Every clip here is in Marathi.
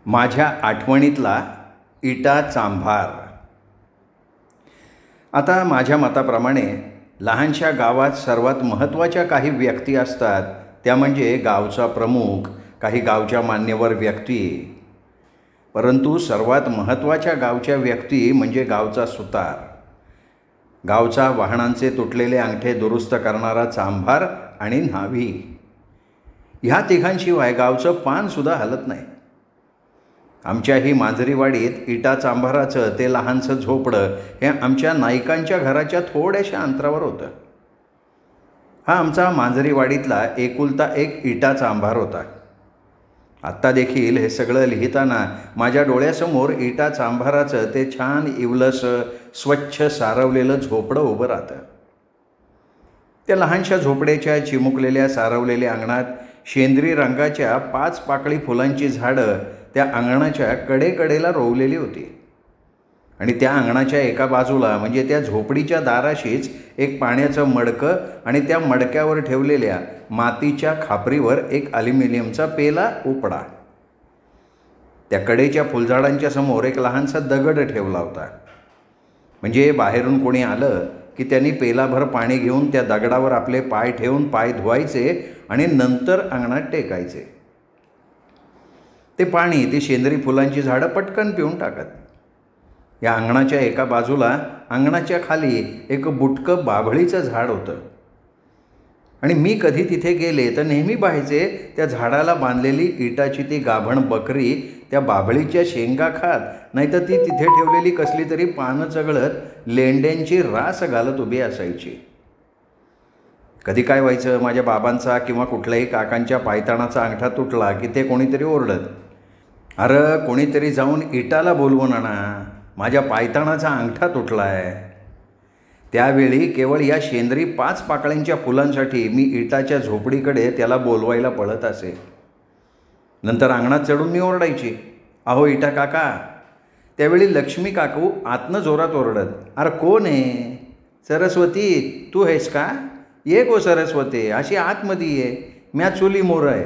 माझ्या आठवणीतला इटा चांभार. आता माझ्या मताप्रमाणे लहानशा गावात सर्वात महत्त्वाच्या काही व्यक्ती असतात, त्या म्हणजे गावचा प्रमुख, काही गावच्या मान्यवर व्यक्ती. परंतु सर्वात महत्त्वाच्या गावच्या व्यक्ती म्हणजे गावचा सुतार, गावचा वाहनांचे तुटलेले अंगठे दुरुस्त करणारा चांभार आणि न्हावी. ह्या तिघांशिवाय गावचं पानसुद्धा हलत नाही. आमच्याही मांजरीवाडीत इटा चांभाराचं ते लहानसं झोपडं हे आमच्या नाईकांच्या घराच्या थोड्याशा अंतरावर होतं. हा आमचा मांजरीवाडीतला एकुलता एक इटा चांभार होता. आत्ता देखील हे सगळं लिहिताना माझ्या डोळ्यासमोर इटा चांभाराचं ते छान इवलसं स्वच्छ सारवलेलं झोपडं उभं राहतं. त्या लहानशा झोपड्याच्या चिमुकलेल्या सारवलेल्या अंगणात शेंद्री रंगाच्या 5 पाकळी फुलांची झाडं त्या अंगणाच्या कडेकडेला रोवलेली होती. आणि त्या अंगणाच्या एका बाजूला म्हणजे त्या झोपडीच्या दाराशीच एक पाण्याचं मडकं आणि त्या मडक्यावर ठेवलेल्या मातीच्या खापरीवर एक ॲल्युमिनियमचा पेला उपडा. त्या कडेच्या फुलझाडांच्या समोर एक लहानसा दगड ठेवला होता, म्हणजे बाहेरून कोणी आलं की त्यांनी पेलाभर पाणी घेऊन त्या दगडावर आपले पाय ठेवून पाय धुवायचे आणि नंतर अंगणात टेकायचे. ते पाणी ती शेंद्री फुलांची झाडं पटकन पिऊन टाकत. या अंगणाच्या एका बाजूला अंगणाच्या खाली एक बुटकं बाभळीचं झाड होतं. आणि मी कधी तिथे गेले तर नेहमी पाहायचे त्या झाडाला बांधलेली इटाची ती गाभण बकरी त्या बाभळीच्या शेंगा खात, नाहीतर ती तिथे ठेवलेली कसली तरी पानं चगळत लेंड्यांची रास घालत उभी असायची. कधी काय व्हायचं, माझ्या बाबांचा किंवा कुठल्याही काकांच्या पायताणाचा अंगठा तुटला की ते कोणीतरी ओरडत, अरे कोणीतरी जाऊन इटाला बोलवून आणा, माझ्या पायताणाचा अंगठा तुटला आहे. त्यावेळी केवळ या शेंद्री 5 पाकळ्यांच्या फुलांसाठी मी इटाच्या झोपडीकडे त्याला बोलवायला पळत असे. नंतर अंगणात चढून मी ओरडायची, अहो इटा काका. त्यावेळी लक्ष्मी काकू आतनं जोरात ओरडत, अरे कोण आहे? सरस्वती तू आहेस का? ये गो सरस्वती, अशी आतमध्ये ये, म्या चुली मोर आहे.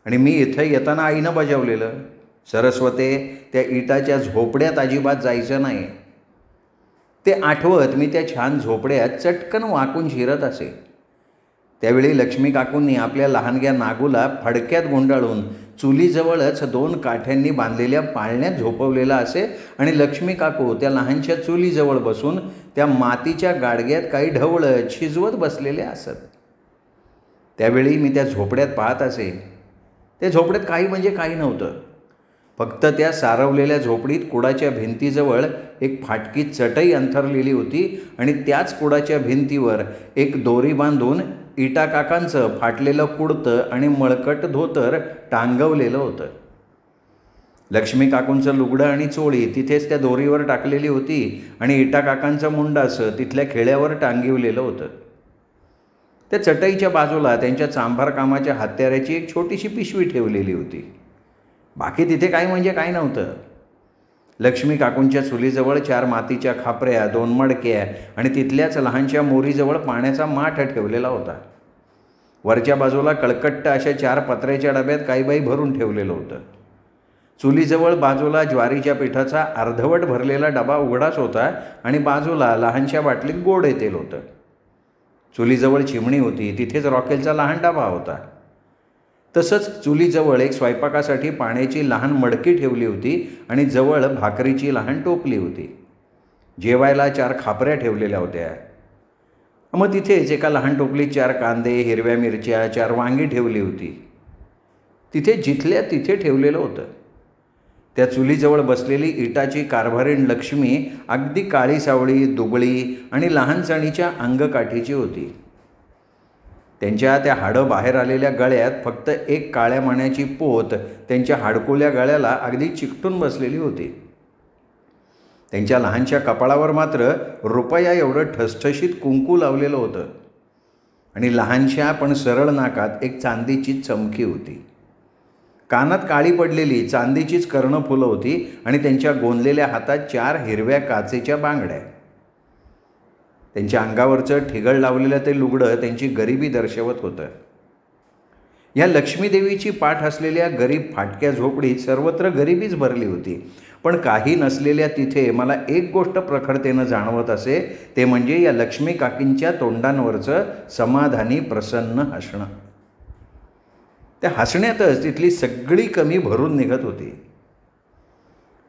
आणि मी इथं येताना आईनं बजावलेलं, सरस्वते त्या इटाच्या झोपड्यात अजिबात जायचं नाही. ते आठवत मी त्या छान झोपड्यात चटकन वाकून शिरत असे. त्यावेळी लक्ष्मी काकूंनी आपल्या लहानग्या नागूला फडक्यात गुंडाळून चुलीजवळच 2 काठ्यांनी बांधलेल्या पाळण्यात झोपवलेला असे आणि लक्ष्मी काकू त्या लहानशा चुलीजवळ बसून त्या मातीच्या गाडग्यात काही ढवळत शिजवत बसलेले असत. त्यावेळी मी त्या झोपड्यात पाहत असे. त्या झोपड्यात काही म्हणजे काही नव्हतं. फक्त त्या सारवलेल्या झोपडीत कुडाच्या भिंतीजवळ एक फाटकी चटई अंथरलेली होती आणि त्याच कुडाच्या भिंतीवर एक दोरी बांधून इटा काकांचं फाटलेलं कुडतं आणि मळकट धोतर टांगवलेलं होतं. लक्ष्मी काकूंचं लुगडं आणि चोळी तिथेच त्या दोरीवर टाकलेली होती आणि इटा काकांचं मुंडासं तिथल्या खेळ्यावर टांगिवलेलं होतं. त्या चटईच्या बाजूला त्यांच्या चांभार कामाच्या हत्याराची एक छोटीशी पिशवी ठेवलेली होती. बाकी तिथे काही म्हणजे काही नव्हतं. लक्ष्मी काकूंच्या चुलीजवळ 4 मातीच्या खापऱ्या, 2 मडक्या आणि तिथल्याच लहानशा मोरीजवळ पाण्याचा माठ ठेवलेला होता. वरच्या बाजूला कळकट्ट अशा 4 पत्र्याच्या डब्यात काही बाई भरून ठेवलेलं होतं. चुलीजवळ बाजूला ज्वारीच्या पिठाचा अर्धवट भरलेला डबा उघडाच होता आणि बाजूला लहानशा बाटलीत गोडे तेल होतं. चुलीजवळ चिमणी होती, तिथेच रॉकेलचा लहान डबा होता. तसंच चुलीजवळ एक स्वयंपाकासाठी पाण्याची लहान मडकी ठेवली होती आणि जवळ भाकरीची लहान टोपली होती. जेवायला 4 खापऱ्या ठेवलेल्या होत्या. मग तिथेच एका लहान टोपलीत 4 कांदे, हिरव्या मिरच्या, 4 वांगी ठेवली होती. तिथे जिथल्या तिथे ठेवलेलं होतं. त्या चुलीजवळ बसलेली इटाची कारभारीण लक्ष्मी अगदी काळी सावळी, दुबळी आणि लहानसणीच्या अंगकाठीची होती. त्यांच्या त्या हाडं बाहेर आलेल्या गळ्यात फक्त एक काळ्या मण्याची पोत त्यांच्या हाडकुल्या गळ्याला अगदी चिकटून बसलेली होती. त्यांच्या लहानशा कपाळावर मात्र रुपया एवढं ठसठशीत कुंकू लावलेलं होतं आणि लहानशा पण सरळ नाकात एक चांदीची चमकी होती. कानात काळी पडलेली चांदीचीच कर्णफुलं होती आणि त्यांच्या गोंदलेल्या हातात 4 हिरव्या काचेच्या बांगड्या. त्यांच्या अंगावरचं ठिगळ लावलेलं ते लुगडं त्यांची गरिबी दर्शवत होतं. या लक्ष्मीदेवीची पाठ असलेल्या गरीब फाटक्या झोपडीत सर्वत्र गरिबीच भरली होती. पण काही नसलेल्या तिथे मला एक गोष्ट प्रखरतेनं जाणवत असे, ते म्हणजे या लक्ष्मी काकींच्या तोंडांवरचं समाधानी प्रसन्न हसणं. त्या हसण्यातच तिथली सगळी कमी भरून निघत होती.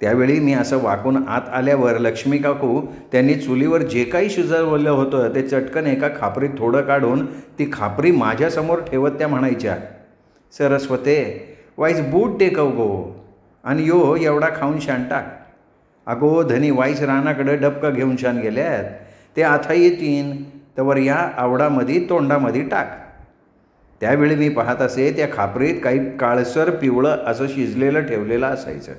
त्यावेळी मी असं वाकून आत आल्यावर लक्ष्मी काकू त्यांनी चुलीवर जे काही शिजवलं होतं ते चटकन एका खापरीत थोडं काढून ती खापरी माझ्यासमोर ठेवत त्या म्हणायच्या, सरस्वते, वाईस बूट टेकव गो आणि यो एवढा खाऊन शान टाक. अगो धनी वाईस रानाकडं डबकं घेऊन शान गेल्यात, ते आता येतीन तवर या आवडामध्ये तोंडामध्ये टाक. त्यावेळी मी पाहत असे त्या खापरीत काही काळसर पिवळं असं शिजलेलं ठेवलेलं असायचं.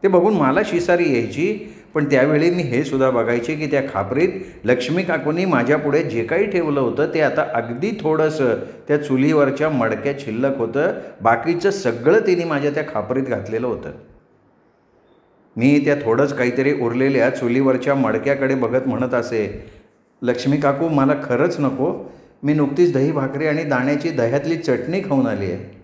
ते बघून मला शिसारी यायची, पण त्यावेळी मी हे सुद्धा बघायचे की त्या खापरीत लक्ष्मी काकूंनी माझ्यापुढे जे काही ठेवलं होतं ते आता अगदी थोडंसं त्या चुलीवरच्या मडक्यात शिल्लक होतं. बाकीचं सगळं तिने माझ्या त्या खापरीत घातलेलं होतं. मी त्या थोडंच काहीतरी उरलेल्या चुलीवरच्या मडक्याकडे बघत म्हणत असे, लक्ष्मी काकू, मला खरंच नको. मी नुकतीच दही भाकरी आणि दाण्याची दह्यातली चटणी खाऊन आली आहे.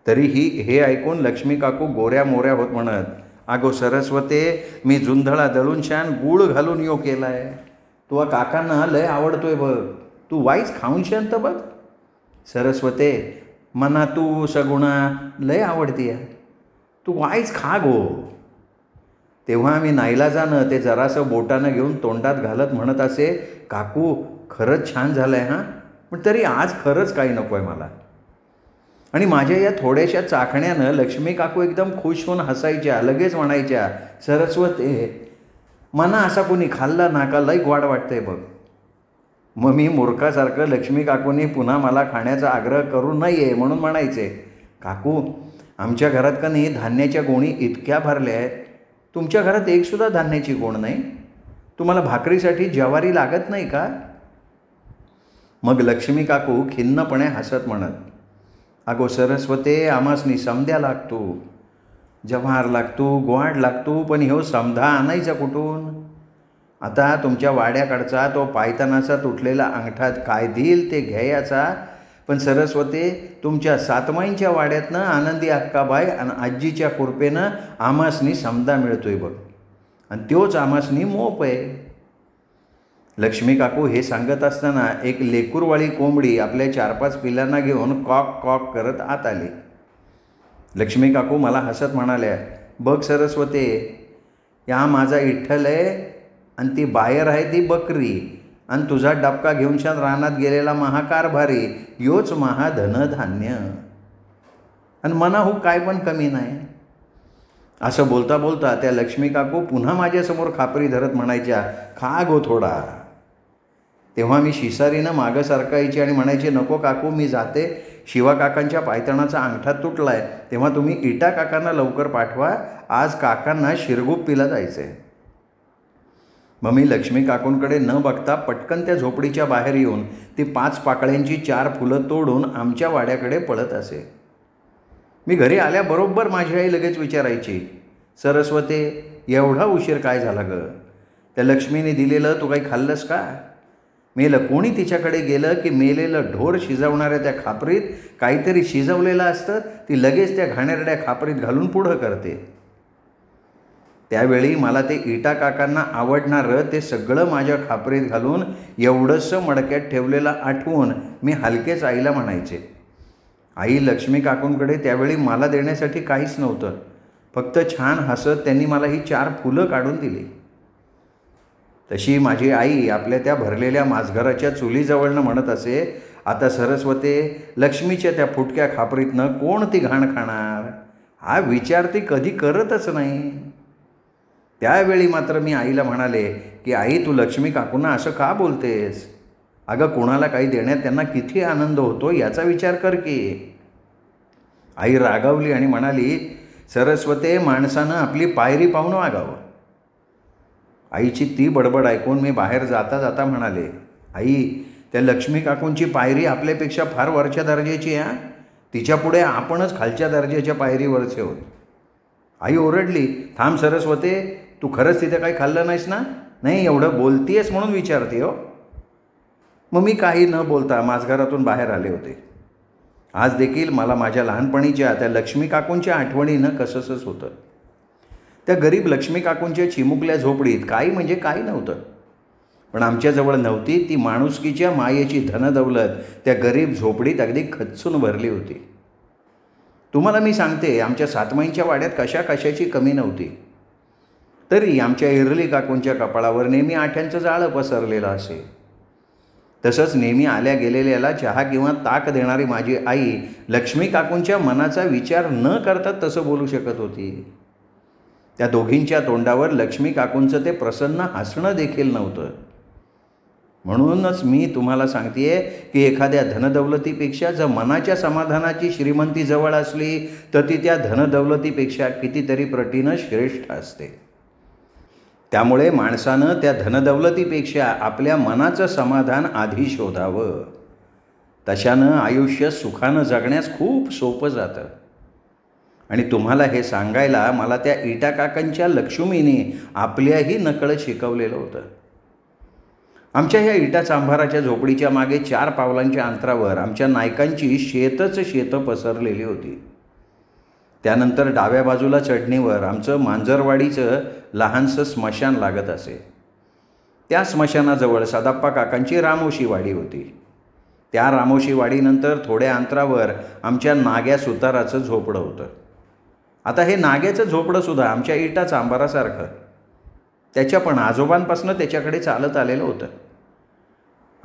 तरीही हे ऐकून लक्ष्मी काकू गोऱ्या मोऱ्या होत म्हणत, अगो सरस्वते, मी जुंधळा दळून छान गूळ घालून यो केलाय. तुझ्या काकांना लय आवडतोय बघ, तू वाईच खाऊन शान तर बघ. सरस्वते, मना तू सगुणा लय आवडतीय, तू वाईच खा गो. तेव्हा मी नाईलाजानं ते जरासं बोटानं घेऊन तोंडात घालत म्हणत असे, काकू खरंच छान झालं आहे हां, पण तरी आज खरंच काही नको आहे मला. आणि माझ्या या थोड्याशा चाखण्यानं लक्ष्मी काकू एकदम खुश होऊन हसायच्या. लगेच म्हणायच्या, सरस्वते, मना असा कोणी खाल्ला नाका लई गोड वाटतंय बघ. मग मी मूर्खासारखं लक्ष्मी काकूंनी पुन्हा मला खाण्याचा आग्रह करू नये म्हणून म्हणायचे, काकू, आमच्या घरात का नाही धान्याच्या गोणी इतक्या भरल्या आहेत, तुमच्या घरात एकसुद्धा धान्याची गोण नाही. तुम्हाला भाकरीसाठी ज्वारी लागत नाही का? मग लक्ष्मी काकू खिन्नपणे हसत म्हणत, अगो सरस्वते, आमासनी समद्या लागतो, जव्हार लागतो, गोवाड लागतो, पण ह्यो समधा आणायचा कुठून? आता तुमच्या वाड्याकडचा तो पायतानाचा तुटलेला अंगठात काय देईल ते घ्यायचा. पण सरस्वते, तुमच्या सातमाईंच्या वाड्यातनं आनंदी अक्काबाई आणि आजीच्या कृपेनं आमासनी समधा मिळतोय बघ, आणि त्योच आमासनी मोप आहे. लक्ष्मी काकू हे सांगत असताना एक लेकूरवाळी कोंबडी आपल्या 4-5 पिल्लांना घेऊन कॉक कॉक करत आत आली. लक्ष्मी काकू मला हसत म्हणाल्या, बघ सरस्वते, या माझा इठ्ठल आहे आणि ती बाहेर आहे ती बकरी, आणि तुझा डबका घेऊन शान रानात गेलेला महाकारभारी योच महाधनधान्य, आणि मनाहू काय पण कमी नाही. असं बोलता बोलता त्या लक्ष्मी काकू पुन्हा माझ्यासमोर खापरी धरत म्हणायच्या, खा गो थोडा. तेव्हा मी शिसारीनं मागं सरकायची आणि म्हणायचे, नको काकू, मी जाते. शिवा काकांच्या पायतणाचा अंगठा तुटला आहे, तेव्हा तुम्ही इटा काकांना लवकर पाठवा, आज काकांना शिरगुप्पीला जायचं आहे. मग मी लक्ष्मी काकूंकडे न बघता पटकन त्या झोपडीच्या बाहेर येऊन ती 5 पाकळ्यांची 4 फुलं तोडून आमच्या वाड्याकडे पळत असे. मी घरी आल्याबरोबर माझी आई लगेच विचारायची, सरस्वते, एवढा उशीर काय झाला गं? त्या लक्ष्मीने दिलेलं तू काही खाल्लंस का? मेलं कोणी तिच्याकडे गेलं की मेलेलं ढोर शिजवणाऱ्या त्या खापरीत काहीतरी शिजवलेलं असतं, ती लगेच त्या घाणेरड्या खापरीत घालून पुढं करते. त्यावेळी मला ते इटा काकांना आवडणारं ते सगळं माझ्या खापरीत घालून एवढंसं मडक्यात ठेवलेलं आठवून मी हलकेच आईला म्हणायचे. आई लक्ष्मी काकूंकडे त्यावेळी मला देण्यासाठी काहीच नव्हतं, फक्त छान हसत त्यांनी मला ही 4 फुलं काढून दिली. तशी माझी आई आपल्या त्या भरलेल्या माजघराच्या चुलीजवळनं म्हणत असे, आता सरस्वते, लक्ष्मीच्या त्या फुटक्या खापरीतनं कोण ती घाण खाणार? हा विचार ती कधी करतच नाही. त्यावेळी मात्र मी आईला म्हणाले की आई, तू लक्ष्मी काकूंना असं का बोलतेस? अगं, कोणाला काही देण्यात त्यांना किती आनंद होतो याचा विचार कर की. आई रागावली आणि म्हणाली, सरस्वते, माणसानं आपली पायरी पाहून वागावं. आईची ती बडबड ऐकून मी बाहेर जाता जाता म्हणाले, आई, त्या लक्ष्मी काकूंची पायरी आपल्यापेक्षा फार वरच्या दर्जाची आहे. तिच्यापुढे आपणच खालच्या दर्जाच्या पायरीवरचे आहोत. आई ओरडली, थांब सरस्वते, तू खरंच तिथे काही खाल्लं नाहीस ना? नाही, एवढं बोलतीयस म्हणून विचारते हो. मग मी काही न बोलता माझघरातून बाहेर आले होते. आज देखील मला माझ्या लहानपणीच्या त्या लक्ष्मी काकूंच्या आठवणीनं कसंसंच होतं. त्या गरीब लक्ष्मी काकूंच्या चिमुकल्या झोपडीत काही म्हणजे काही नव्हतं, पण आमच्याजवळ नव्हती ती माणुसकीच्या मायेची धनदौलत त्या गरीब झोपडीत अगदी खच्चून भरली होती. तुम्हाला मी सांगते, आमच्या सातमाईंच्या वाड्यात कशाची कमी नव्हती, तरी आमच्या इरली काकूंच्या कपाळावर नेहमी आठ्यांचं जाळं पसरलेलं असे. तसंच नेहमी आल्या गेलेल्याला चहा किंवा ताक देणारी माझी आई लक्ष्मी काकूंच्या मनाचा विचार न करता तसं बोलू शकत होती. त्या दोघींच्या तोंडावर लक्ष्मी काकूंचं ते प्रसन्न हसणं देखील नव्हतं. म्हणूनच मी तुम्हाला सांगतेय की एखाद्या धनदौलतीपेक्षा जर मनाच्या समाधानाची श्रीमंती जवळ असली तर ती त्या धनदौलतीपेक्षा कितीतरी पटीनं श्रेष्ठ असते. त्यामुळे माणसानं त्या धनदौलतीपेक्षा आपल्या मनाचं समाधान आधी शोधावं. तशानं आयुष्य सुखानं जगण्यास खूप सोपं जातं. आणि तुम्हाला हे सांगायला मला त्या इटा काकांच्या लक्ष्मीने आपल्याही नकळत शिकवलेलं होतं. आमच्या ह्या इटा चांभाराच्या झोपडीच्या मागे 4 पावलांच्या अंतरावर आमच्या नायकांची शेतं पसरलेली होती. त्यानंतर डाव्या बाजूला चढणीवर आमचं मांजरवाडीचं लहानसं स्मशान लागत असे. त्या स्मशानाजवळ सदाप्पा काकांची रामोशी वाडी होती. त्या रामोशी वाडीनंतर थोड्या अंतरावर आमच्या नाग्या सुताराचं झोपडं होतं. आता हे नाग्याचं झोपडंसुद्धा आमच्या इटा चांभारासारखं त्याच्या पण आजोबांपासून त्याच्याकडे चालत आलेलं होतं.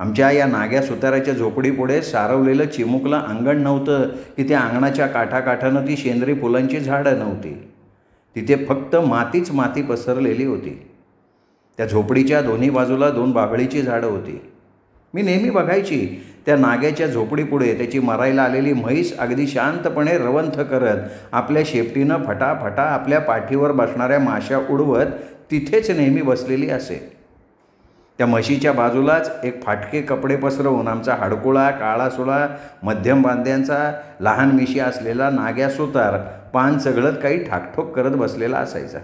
आमच्या या नाग्या सुताराच्या झोपडीपुढे सारवलेलं चिमुकलं अंगण नव्हतं की त्या अंगणाच्या काठाकाठानं ती शेंद्री फुलांची झाडं नव्हती. तिथे फक्त मातीच माती पसरलेली होती. त्या झोपडीच्या दोन्ही बाजूला 2 बाभळीची झाडं होती. मी नेहमी बघायची त्या नाग्याच्या झोपडीपुढे त्याची मरायला आलेली म्हैस अगदी शांतपणे रवंथ करत आपल्या शेपटीनं फटाफटा आपल्या पाठीवर बसणाऱ्या माश्या उडवत तिथेच नेहमी बसलेली असे. त्या म्हशीच्या बाजूलाच एक फाटके कपडे पसरवून आमचा हाडकुळा, काळासुळा, मध्यम बांध्यांचा, लहान मिशी असलेला नाग्या सुतार पान चघळत काही ठाकठोक करत बसलेला असायचा.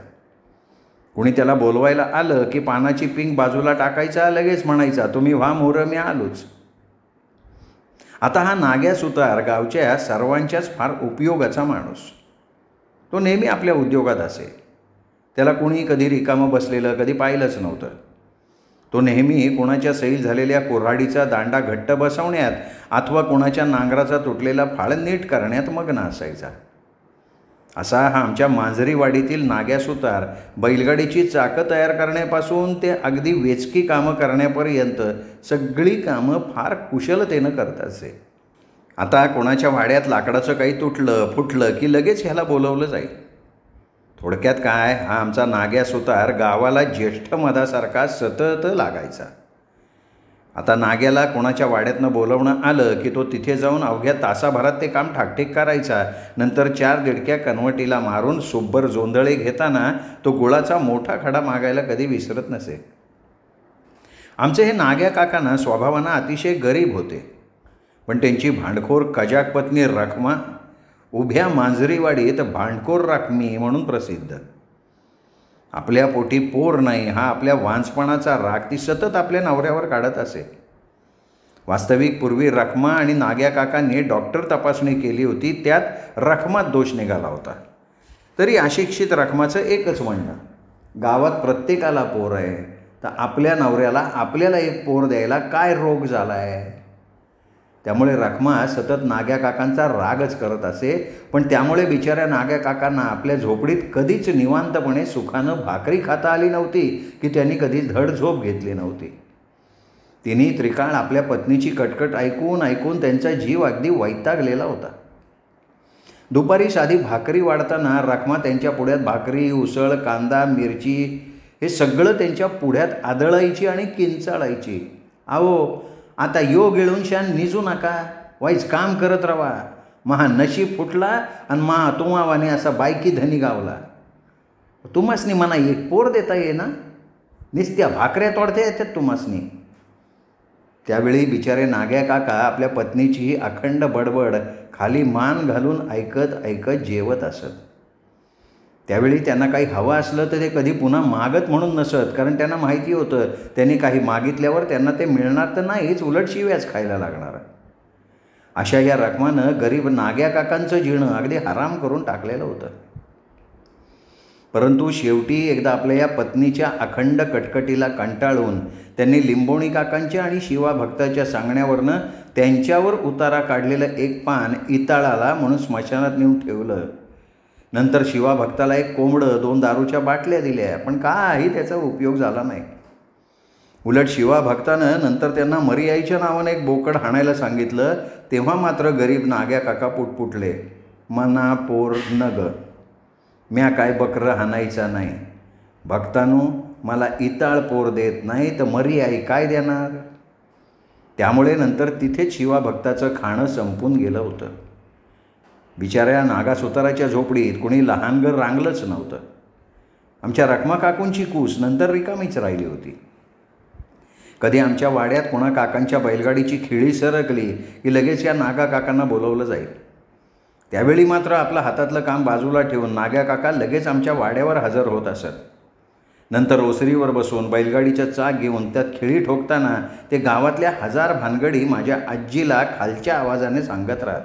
कुणी त्याला बोलवायला आलं की पानाची पिंग बाजूला टाकायचा, लगेच म्हणायचा, तुम्ही व्हा मोरं, मी आलोच. आता हा नाग्या सुतार गावच्या सर्वांच्याच फार उपयोगाचा माणूस. तो नेहमी आपल्या उद्योगात असे. त्याला कुणी कधी रिकामं बसलेलं कधी पाहिलंच नव्हतं. तो नेहमी कोणाच्या सैल झालेल्या कोऱ्हाडीचा दांडा घट्ट बसवण्यात अथवा कोणाच्या नांगराचा तुटलेला फाळ नीट करण्यात मग्न असायचा. असा हा आमच्या मांजरीवाडीतील नाग्या सुतार बैलगाडीची चाकं तयार करण्यापासून ते अगदी वेचकी कामं करण्यापर्यंत सगळी कामं फार कुशलतेनं करत असे. आता कोणाच्या वाड्यात लाकडाचं काही तुटलं फुटलं की लगेच ह्याला बोलवलं जाईल. थोडक्यात काय, हा आमचा नाग्या सुतार गावाला ज्येष्ठ मधासारखा सतत लागायचा. आता नाग्याला कोणाच्या वाड्यातनं बोलवणं आलं की तो तिथे जाऊन अवघ्या तासाभरात ते काम ठाकठीक करायचा. नंतर 4 दिडक्या कनवटीला मारून सुब्बर जोंधळे घेताना तो गुळाचा मोठा खडा मागायला कधी विसरत नसे. आमचे हे नाग्या काकांना स्वभावानं अतिशय गरीब होते, पण त्यांची भांडखोर कजाक पत्नी रखमा उभ्या मांजरीवाडीत भांडखोर राखमी म्हणून प्रसिद्ध. आपल्या पोटी पोर नाही हा आपल्या वांजपणाचा राग ती सतत आपल्या नवऱ्यावर काढत असे. वास्तविक पूर्वी रखमा आणि नाग्या काकांनी डॉक्टर तपासणी केली होती, त्यात रखमात दोष निघाला होता. तरी अशिक्षित रखमाचं एकच म्हणणं, गावात प्रत्येकाला पोर आहे, तर आपल्या नवऱ्याला आपल्याला एक पोर द्यायला काय रोग झाला आहे. त्यामुळे रखमा सतत नाग्या काकांचा रागच करत असे. पण त्यामुळे बिचाऱ्या नाग्या काकांना आपल्या झोपडीत कधीच निवांतपणे सुखानं भाकरी खाता आली नव्हती की त्यांनी कधी धड झोप घेतली नव्हती. तिन्ही त्रिकाळ आपल्या पत्नीची कटकट ऐकून ऐकून त्यांचा जीव अगदी वैतागलेला होता. दुपारी साधी भाकरी वाढताना रखमा त्यांच्या पुढ्यात भाकरी, उसळ, कांदा, मिरची हे सगळं त्यांच्या पुढ्यात आदळायची आणि किंचाळायची. अहो, आता यो गिळून शान निजू नका, वाईच काम करत राहा. महा नशीब फुटला आणि महा तुम्हावाने असा बायकी धनी गावला. तुम्हासनी मना एक पोर देता ये ना, निस्त्या भाकऱ्या तोडता येतात तुम्हासनी. त्यावेळी बिचारे नाग्या काका आपल्या पत्नीची अखंड बडबड खाली मान घालून ऐकत ऐकत जेवत असत. त्यावेळी त्यांना काही हवं असलं तर ते कधी पुन्हा मागत म्हणून नसत, कारण त्यांना माहिती होतं त्यांनी काही मागितल्यावर त्यांना ते मिळणार तर नाहीच, उलट शिव्याच खायला लागणार. अशा या रखमानं गरीब नाग्या काकांचं जिणं अगदी हराम करून टाकलेलं होतं. परंतु शेवटी एकदा आपल्या या पत्नीच्या अखंड कटकटीला कंटाळून त्यांनी लिंबोणी काकांच्या आणि शिवा भक्ताच्या सांगण्यावरनं त्यांच्यावर उतारा काढलेलं एक पान इताळाला म्हणून स्मशानात नेऊन ठेवलं. नंतर शिवा भक्ताला एक कोंबडं, 2 दारूच्या बाटल्या दिल्या, पण काही त्याचा उपयोग झाला नाही. उलट शिवा भक्तानं नंतर त्यांना मरियाईच्या नावानं एक बोकड हाणायला सांगितलं. तेव्हा मात्र गरीब नाग्या काका पुटपुटले, मना पोर नग, म्या काय बकरं हाणायचा नाही. भक्तांनो, मला इताळ पोर देत नाही तर मरियाई काय देणार. त्यामुळे नंतर तिथेच शिवा भक्ताचं खाणं संपून गेलं होतं. बिचाऱ्या नागासुताराच्या झोपडीत कुणी लहानगर रांगलंच नव्हतं. आमच्या रखमा काकूंची कूस नंतर रिकामीच राहिली होती. कधी आमच्या वाड्यात कोणा काकांच्या बैलगाडीची खिळी सरकली की लगेच या नागा काकांना बोलवलं जाईल. त्यावेळी मात्र आपलं हातातलं काम बाजूला ठेवून नाग्या काका लगेच आमच्या वाड्यावर हजर होत असत. नंतर ओसरीवर बसून बैलगाडीचा चाक घेऊन त्यात खिळी ठोकताना ते गावातल्या 1000 भानगडी माझ्या आजीला खालच्या आवाजाने सांगत राहत.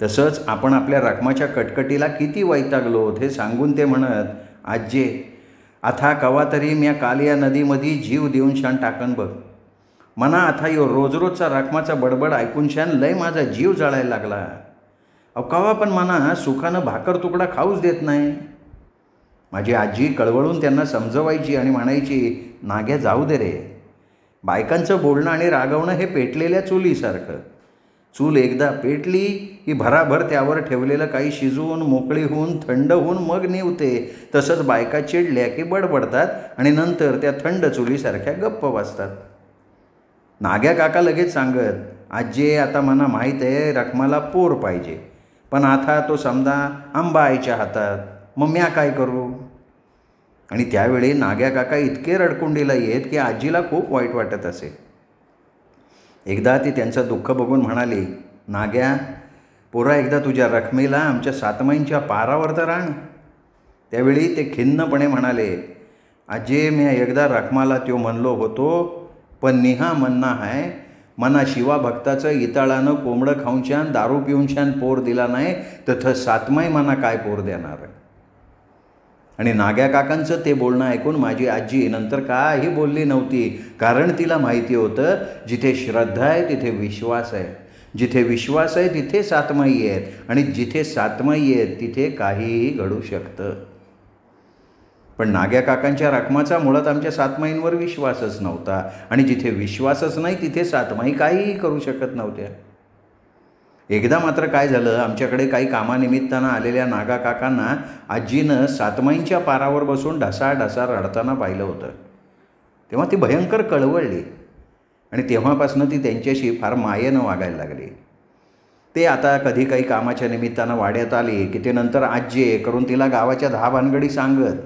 तसंच आपण आपल्या रखमाच्या कटकटीला किती वैतागलो हे सांगून ते म्हणत, आज्जे, आता कवा तरी म्या काल या नदीमध्ये जीव देऊन शान टाकन बघ. मना आता यो रोजचा रखमाचा बडबड ऐकून शान लय माझा जीव जळायला लागला. कवा पण मना सुखानं भाकर तुकडा खाऊच देत नाही. माझी आजी कळवळून त्यांना समजवायची आणि म्हणायची, नाग्या जाऊ दे रे, बायकांचं बोलणं आणि रागवणं हे पेटलेल्या चुलीसारखं. चूल एकदा पेटली की भराभर त्यावर ठेवलेलं काही शिजवून मोकळी होऊन थंड होऊन मग निवते. तसंच बायका चिडल्या की बडबडतात आणि नंतर त्या थंड चुलीसारख्या गप्प बसतात. नाग्या काका लगेच सांगत, आज्जे, आता मला माहीत आहे रखमाला पोर पाहिजे, पण आता तो समजा आंबा आईच्या हातात, मग म्या काय करू. आणि त्यावेळी नाग्या काका इतके रडकुंडीला येत की आजीला खूप वाईट वाटत असे. एकदा ती त्यांचं दुःख बघून म्हणाली, नाग्या, पोरा एकदा तुझ्या रखमेला आमच्या सातमाईंच्या पारावर तर आण. त्यावेळी ते खिन्नपणे म्हणाले, आजे, मी एकदा रखमाला त्यो म्हणलो होतो, पण निहा म्हणणं आहे, मना शिवा भक्ताचं इताळानं कोंबडं खाऊन छान दारू पिऊन छान पोर दिला नाही तर सातमाई मना काय पोर देणार. आणि नाग्या काकांचं ते बोलणं ऐकून माझी आजी नंतर काही बोलली नव्हती, कारण तिला माहिती होतं जिथे श्रद्धा आहे तिथे विश्वास आहे, जिथे विश्वास आहे तिथे सातमाई आहेत आणि जिथे सातमाई आहेत तिथे काहीही घडू शकतं. पण नाग्या काकांच्या रखमाचा मुळात आमच्या सातमाईंवर विश्वासच नव्हता आणि जिथे विश्वासच नाही तिथे सातमाई काहीही करू शकत नव्हत्या. एकदा मात्र काय झालं, आमच्याकडे काही कामानिमित्तानं आलेल्या नागा काकांना आजीनं सातमाईंच्या पारावर बसून ढसाढसा रडताना पाहिलं होतं. तेव्हा ती भयंकर कळवळली आणि तेव्हापासून ती त्यांच्याशी फार मायेनं वागायला लागली. ते आता कधी काही कामाच्या निमित्तानं वाड्यात आली की ते नंतर आज्जे करून तिला गावाच्या 10 भानगडी सांगत.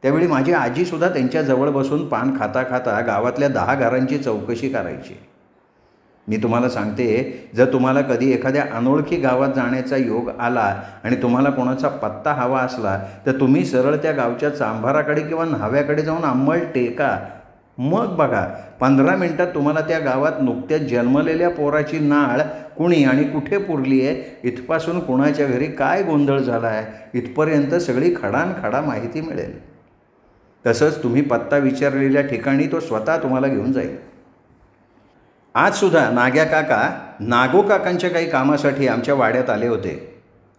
त्यावेळी माझी आजीसुद्धा त्यांच्याजवळ बसून पान खाता खाता गावातल्या 10 घरांची चौकशी करायची. मी तुम्हाला सांगते, जर तुम्हाला कधी एखाद्या अनोळखी गावात जाण्याचा योग आला आणि तुम्हाला कोणाचा पत्ता हवा असला तर तुम्ही सरळ त्या गावच्या चांभाराकडे किंवा न्हाव्याकडे जाऊन अंमळ टेका. मग बघा, 15 मिनिटात तुम्हाला त्या गावात नुकत्याच जन्मलेल्या पोराची नाळ कुणी आणि कुठे पुरली आहे, इथपासून कुणाच्या घरी काय गोंधळ झाला आहे, इथपर्यंत सगळी खडानखडा माहिती मिळेल. तसंच तुम्ही पत्ता विचारलेल्या ठिकाणी तो स्वतः तुम्हाला घेऊन जाईल. आजसुद्धा नाग्या काका नागो काकांच्या काही कामासाठी आमच्या वाड्यात आले होते,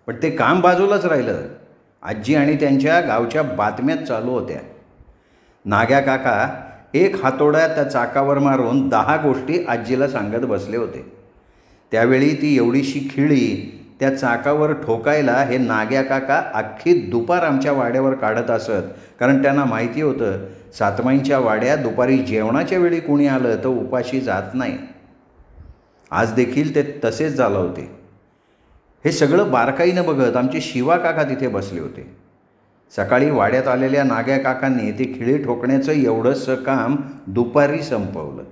पण ते काम बाजूलाच राहिलं. आजी आणि त्यांच्या गावच्या बातम्यात चालू होत्या. नाग्या काका एक हातोडा त्या चाकावर मारून 10 गोष्टी आजीला सांगत बसले होते. त्यावेळी ती एवढीशी खिळी त्या चाकावर ठोकायला हे नाग्या काका अख्खी दुपार आमच्या वाड्यावर काढत असत, कारण त्यांना माहिती होतं सातमाईंच्या वाड्यात दुपारी जेवणाच्या वेळी कोणी आलं तर उपाशी जात नाही. आज देखील ते तसेच झालं होते. हे सगळं बारकाईनं बघत आमचे शिवा काका तिथे बसले होते. सकाळी वाड्यात आलेल्या नाग्या काकांनी ते खिळी ठोकण्याचं एवढंसं काम दुपारी संपवलं.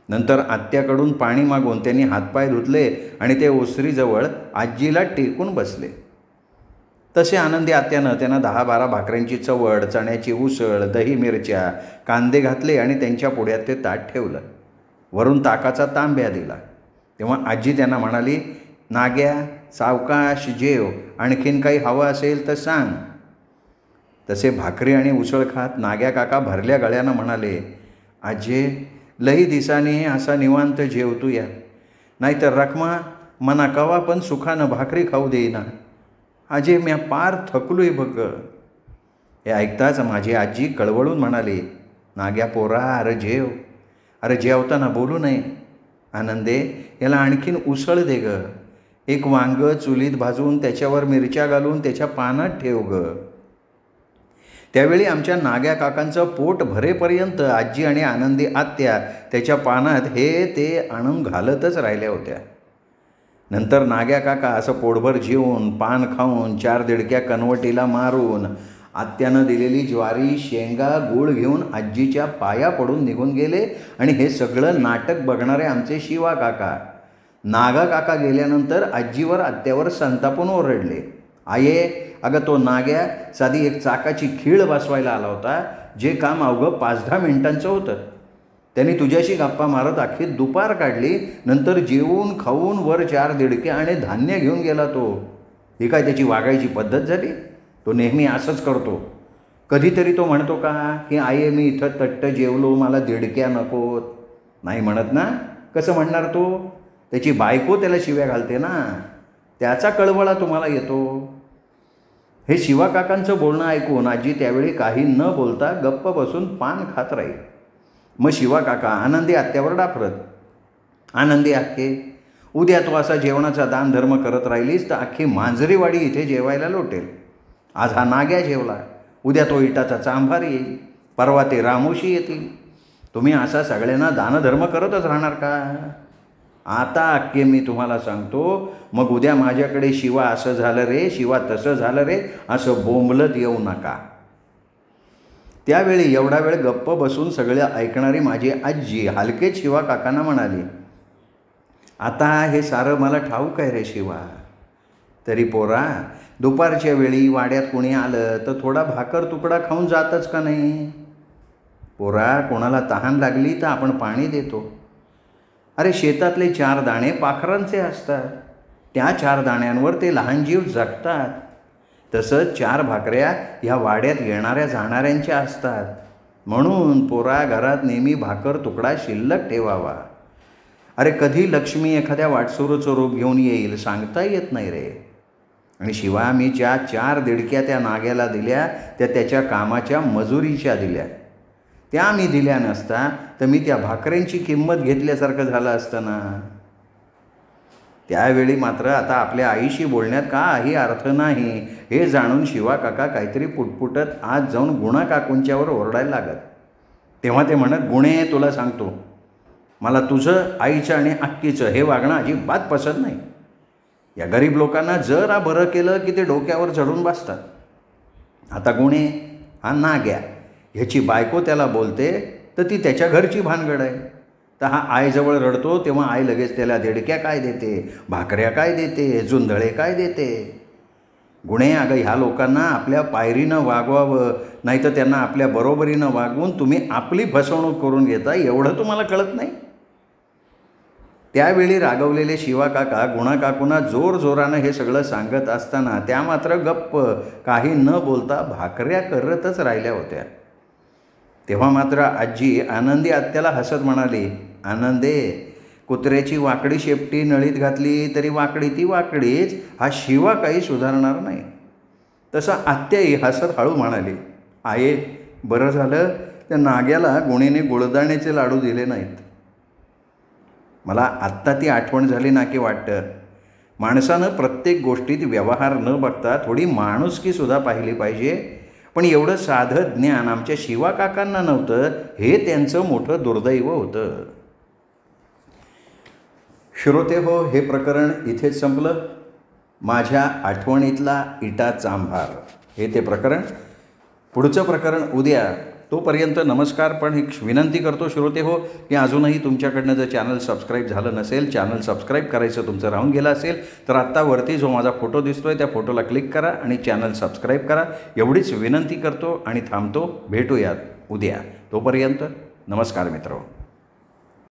नंतर आत्याकडून पाणी मागून त्यांनी हातपाय धुतले आणि ते ओसरीजवळ आजीला टेकून बसले. तसे आनंदी आत्यानं त्यांना 10-12 भाकऱ्यांची चवड, चण्याची उसळ, दही मिरच्या, कांदे घातले आणि त्यांच्या पुढ्यात ते ताट ठेवलं. वरून ताकाचा तांब्या दिला. तेव्हा आजी त्यांना म्हणाली, नाग्या सावकाश जेव, आणखीन काही हवं असेल तर सांग. तसे भाकरी आणि उसळ खात नाग्या काका भरल्या गळ्यानं म्हणाले, आजे लई दिसाने असा निवांत जेवतो या, नाहीतर रखमा मना कवा पण सुखानं भाकरी खाऊ देईना. आजे म्या पार थकलोय बघ. हे ऐकताच माझी आजी कळवळून म्हणाली, नाग्या पोरा अरे जेव, अरे जेवताना बोलू नये. आनंदे याला आणखीन उसळ दे ग, एक वांग चुलीत भाजून त्याच्यावर मिरच्या घालून त्याच्या पानात ठेव ग. त्यावेळी आमच्या नाग्या काकांचं पोट भरेपर्यंत आजी आणि आनंदी आत्या त्याच्या पानात हे ते आणून घालतच राहिल्या होत्या. नंतर नाग्या काका असं पोटभर जेवून पान खाऊन 4 दिडक्या कनवटीला मारून आत्यानं दिलेली ज्वारी शेंगा गूळ घेऊन आजीच्या पाया पडून निघून गेले. आणि हे सगळं नाटक बघणारे आमचे शिवा काका नागा काका गेल्यानंतर आजीवर आत्यावर संतापून ओरडले, आये अगं तो नाग्या साधी एक चाकाची खीळ बसवायला आला होता, जे काम अवघं 5-10 मिनिटांचं होतं. त्यांनी तुझ्याशी गप्पा मारत अख्खी दुपार काढली. नंतर जेवून खाऊन वर 4 दिडके आणि धान्य घेऊन गेला तो. ही काय त्याची वागायची पद्धत झाली? तो नेहमी असंच करतो. कधीतरी तो म्हणतो का की आये मी इथं तट्ट जेवलो, मला दिडक्या नकोत? नाही म्हणत ना. कसं म्हणणार तो? त्याची बायको त्याला शिव्या घालते ना, त्याचा कळवळा तुम्हाला येतो. हे शिवा काकांचं बोलणं ऐकून आजी त्यावेळी काही न बोलता गप्प बसून पान खात राहील. मग शिवा काका आनंदी आत्यावर डाफरत, आनंदी आक्के उद्या तो असा जेवणाचा दानधर्म करत राहिलीस तर अख्खी मांजरीवाडी इथे जेवायला लोटेल. आज हा नाग्या जेवला, उद्या तो इटाचा चांभार येईल, परवा ते रामोशी येतील. तुम्ही असा सगळ्यांना दानधर्म करतच राहणार का? आता अक्के मी तुम्हाला सांगतो, मग उद्या माझ्याकडे शिवा असं झालं रे, शिवा तसं झालं रे असं बोंबलत येऊ नका. त्यावेळी एवढा वेळ गप्प बसून सगळे ऐकणारी माझी आजी हलकेच शिवा काकांना म्हणाली, आता हे सारं मला ठाऊक आहे रे शिवा. तरी पोरा दुपारच्या वेळी वाड्यात कोणी आलं तर थोडा भाकर तुकडा खाऊन जातच का नाही? पोरा कोणाला तहान लागली तर आपण पाणी देतो. अरे शेतातले 4 दाणे पाखरांचे असतात, त्या 4 दाण्यांवर ते लहान जीव जगतात. तसंच 4 भाकऱ्या ह्या वाड्यात येणाऱ्या जाणाऱ्यांच्या असतात. म्हणून पोरा घरात नेहमी भाकर तुकडा शिल्लक ठेवावा. अरे कधी लक्ष्मी एखाद्या वाटसुरोचं रूप घेऊन येईल सांगता येत नाही रे. आणि शिवा मी ज्या 4 दिडक्या त्या नाग्याला दिल्या त्या त्याच्या कामाच्या मजुरीच्या दिल्या. त्या मी दिल्या नसता तर मी त्या भाकऱ्यांची किंमत घेतल्यासारखं झालं असतं ना. त्यावेळी मात्र आता आपल्या आईशी बोलण्यात काही अर्थ नाही हे जाणून शिवा काका काहीतरी पुटपुटत आज जाऊन गुणा काकूंच्यावर ओरडायला लागत. तेव्हा ते म्हणत, गुणे तुला सांगतो, मला तुझं आईचं आणि अक्कीचं हे वागणं अजिबात पसंत नाही. या गरीब लोकांना जरा बरं केलं की ते डोक्यावर चढून बसतात. आता गुणे हा नाग्या ह्याची बायको त्याला बोलते तर ती त्याच्या घरची भानगड आहे. तर हा आईजवळ रडतो तेव्हा आई लगेच त्याला दिडक्या काय देते, भाकऱ्या काय देते, जुंधळे काय देते. गुणे अगं ह्या लोकांना आपल्या पायरीनं वागवावं, नाही तर त्यांना आपल्या बरोबरीनं वागवून तुम्ही आपली फसवणूक करून घेता, एवढं तुम्हाला कळत नाही. त्यावेळी रागवलेले शिवा काका गुणा काकूंना जोरजोरानं हे सगळं सांगत असताना त्या मात्र गप्प काही न बोलता भाकऱ्या करतच राहिल्या होत्या. तेव्हा मात्र आजी आनंदी आत्याला हसत म्हणाली, आनंदे कुत्र्याची वाकडी शेपटी नळीत घातली तरी वाकडी ती वाकडीच, हा शिवा काही सुधारणार नाही. तसा आत्याही हसत हळू म्हणाली, आये बरं झालं त्या नाग्याला गुणेने गुळदाण्याचे लाडू दिले नाहीत. मला आत्ता ती आठवण झाली ना की वाटतं माणसानं प्रत्येक गोष्टीत व्यवहार न बघता थोडी माणुसकीसुद्धा पाहिली पाहिजे. पण एवढं साधं ज्ञान आमच्या शिवा काकांना नव्हतं, हे त्यांचं मोठं दुर्दैव होतं. श्रोते हो, हे प्रकरण इथेच संपलं. माझ्या आठवणीतला इटा चांभार हे ते प्रकरण. पुढचं प्रकरण उद्या. तोपर्यंत नमस्कार. पण एक विनंती करतो श्रोते हो की अजूनही तुमच्याकडनं जर चॅनल सबस्क्राईब झालं नसेल, चॅनल सबस्क्राईब करायचं तुमचं राहून गेलं असेल तर आत्ता वरती जो माझा फोटो दिसतोय त्या फोटोला क्लिक करा आणि चॅनल सबस्क्राईब करा. एवढीच विनंती करतो आणि थांबतो. भेटूयात उद्या. तोपर्यंत नमस्कार मित्रांनो.